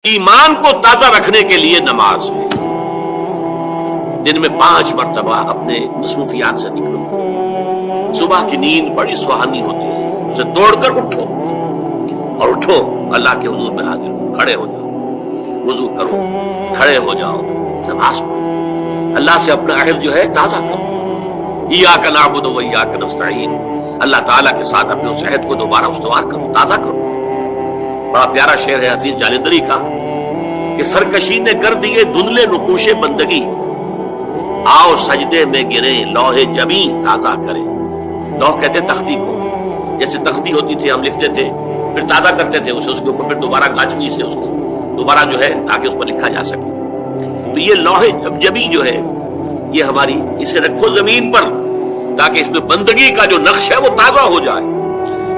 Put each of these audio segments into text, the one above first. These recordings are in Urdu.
ایمان کو تازہ رکھنے کے لیے نماز ہے. دن میں 5 مرتبہ اپنے مصروفیات سے نکلو. صبح کی نیند بڑی سہانی ہوتی ہے، اسے دوڑ کر اٹھو اور اٹھو اللہ کے حضور میں حاضر ہو، کھڑے ہو جاؤ، وضو کرو، کھڑے ہو جاؤ، نماز پڑھو، اللہ سے اپنا عہد جو ہے تازہ کرو. ایاک نعبد و ایاک نستعین، اللہ تعالیٰ کے ساتھ اپنے اس عہد کو دوبارہ استوار کرو، تازہ کرو. بڑا پیارا شعر ہے حفیظ جالندری کا کہ سرکشی نے کر دیے دھندلے نقوش بندگی، آؤ سجدے میں گرے لوح جبیں تازہ کرے. لوح کہتے تختی کو، جیسے تختی ہوتی تھی ہم لکھتے تھے پھر تازہ کرتے تھے اسے، اس کے اوپر پھر دوبارہ گاجنی سے اس کو دوبارہ جو ہے تاکہ اس پر لکھا جا سکے. تو یہ لوح جبیں جو ہے یہ ہماری، اسے رکھو زمین پر تاکہ اس میں بندگی کا جو نقش ہے وہ تازہ ہو جائے.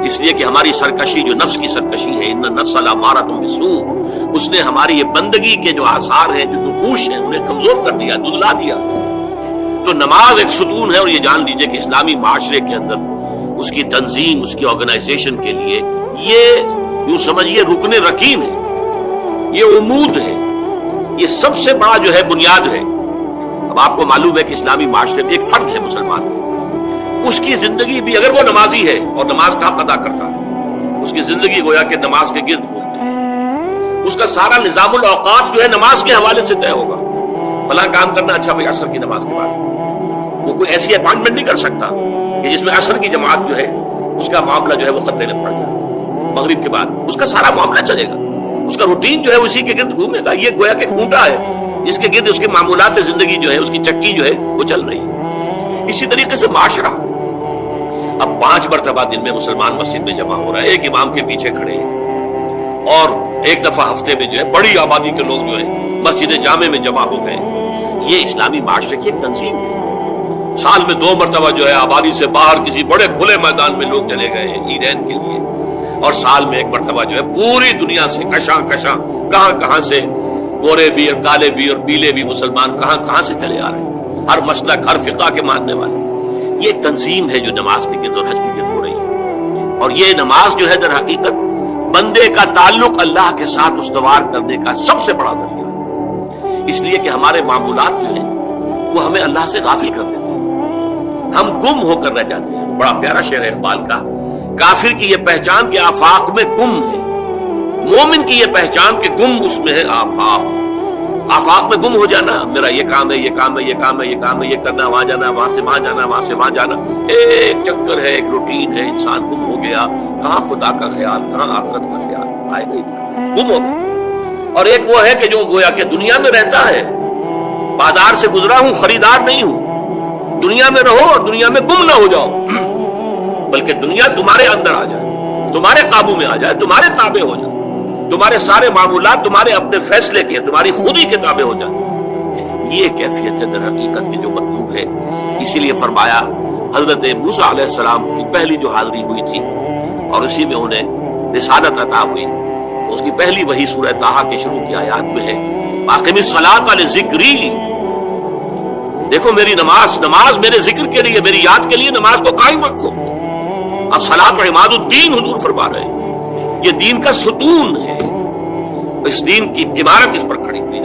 اس لیے کہ ہماری سرکشی جو نفس کی سرکشی ہے، ان النفس لامارۃ بالسوء، اس نے ہماری یہ بندگی کے جو آثار ہیں، جو نقوش ہیں، انہیں کمزور کر دیا، دھندلا دیا. تو نماز ایک ستون ہے، اور یہ جان لیجئے کہ اسلامی معاشرے کے اندر اس کی تنظیم، اس کی آرگنائزیشن کے لیے یہ یوں سمجھیے رکن رکین ہے، یہ عمود ہے، یہ سب سے بڑا جو ہے بنیاد ہے. اب آپ کو معلوم ہے کہ اسلامی معاشرے میں ایک فرد ہے مسلمان، اس کی زندگی بھی اگر وہ نمازی ہے اور نماز کا حق ادا کرتا ہے، اس کی زندگی گویا کہ نماز کے گرد گھومتی ہے. اس کا سارا نظام الاوقات جو ہے نماز کے حوالے سے طے ہوگا. فلاں کام کرنا، اچھا بھائی عصر کی نماز کے بعد. وہ کوئی ایسی اپائنٹمنٹ نہیں کر سکتا کہ جس میں عصر کی جماعت جو ہے اس کا معاملہ جو ہے وہ خطرے میں پڑ جائے. مغرب کے بعد اس کا سارا معاملہ چلے گا، اس کا روٹین جو ہے اسی کے گرد گھومے گا. یہ گویا کہ کھوٹا ہے جس کے گرد اس کے معمولات زندگی جو ہے، اس کی چکی جو ہے وہ چل رہی ہے. اسی طریقے سے معاشرہ اب 5 مرتبہ دن میں مسلمان مسجد میں جمع ہو رہا ہے، ایک امام کے پیچھے کھڑے ہیں، اور ایک دفعہ ہفتے میں جو ہے بڑی آبادی کے لوگ جو ہے مسجد جامع میں جمع ہو گئے. یہ اسلامی معاشرے کی ایک تنظیم ہے. سال میں 2 مرتبہ جو ہے آبادی سے باہر کسی بڑے کھلے میدان میں لوگ چلے گئے ہیں عیدین کے لیے، اور سال میں 1 مرتبہ جو ہے پوری دنیا سے کشاں کشاں کہاں سے گورے بھی اور کالے بھی اور پیلے بھی مسلمان کہاں سے چلے آ رہے ہیں، ہر مسلک ہر فقہ کے ماننے والے. یہ ایک تنظیم ہے جو نماز کے گرد اور حج کے گرد ہو رہی ہے. اور یہ نماز جو ہے در حقیقت بندے کا تعلق اللہ کے ساتھ استوار کرنے کا سب سے بڑا ذریعہ ہے. اس لیے کہ ہمارے معمولات جو ہیں وہ ہمیں اللہ سے غافل کر دیتے ہیں، ہم گم ہو کر رہ جاتے ہیں. بڑا پیارا شعر ہے اقبال کا، کافر کی یہ پہچان کہ آفاق میں گم ہے، مومن کی یہ پہچان کہ گم اس میں ہے آفاق. آفاق میں گم ہو جانا، میرا یہ کام ہے، یہ کام ہے، یہ کام ہے، یہ کام ہے، یہ کرنا، وہاں جانا، وہاں سے وہاں جانا، وہاں سے وہاں جانا، ایک چکر ہے، ایک روٹین ہے. انسان گم ہو گیا، کہاں خدا کا خیال، کہاں آخرت کا خیال، آئے نہیں، گم ہو گیا. اور ایک وہ ہے کہ جو گویا کہ دنیا میں رہتا ہے، بازار سے گزرا ہوں، خریدار نہیں ہوں. دنیا میں رہو اور دنیا میں گم نہ ہو جاؤ، بلکہ دنیا تمہارے اندر آ جائے، تمہارے قابو میں آ جائے، تمہارے تابع ہو جائے، تمہارے سارے معمولات تمہارے اپنے فیصلے کے، تمہاری خودی کے تابع ہو جائے. یہ کیفیت ہے در حقیقت کی جو مطلوب ہے. اسی لیے فرمایا حضرت موسیٰ علیہ السلام کی پہلی جو حاضری ہوئی تھی اور اسی میں انہیں رسالت عطا ہوئی، اس کی پہلی وحی سورہ طٰہٰ کے شروع کی آیات میں ہے، وَأَقِمِ الصَّلَاةَ لِذِكْرِي. دیکھو میری نماز میرے ذکر کے لیے، میری یاد کے لیے نماز کو قائم رکھو. الصلاۃ عماد الدین حضور فرما رہے ہیں، یہ دین کا ستون ہے، اس دین کی عمارت اس پر کھڑی ہے.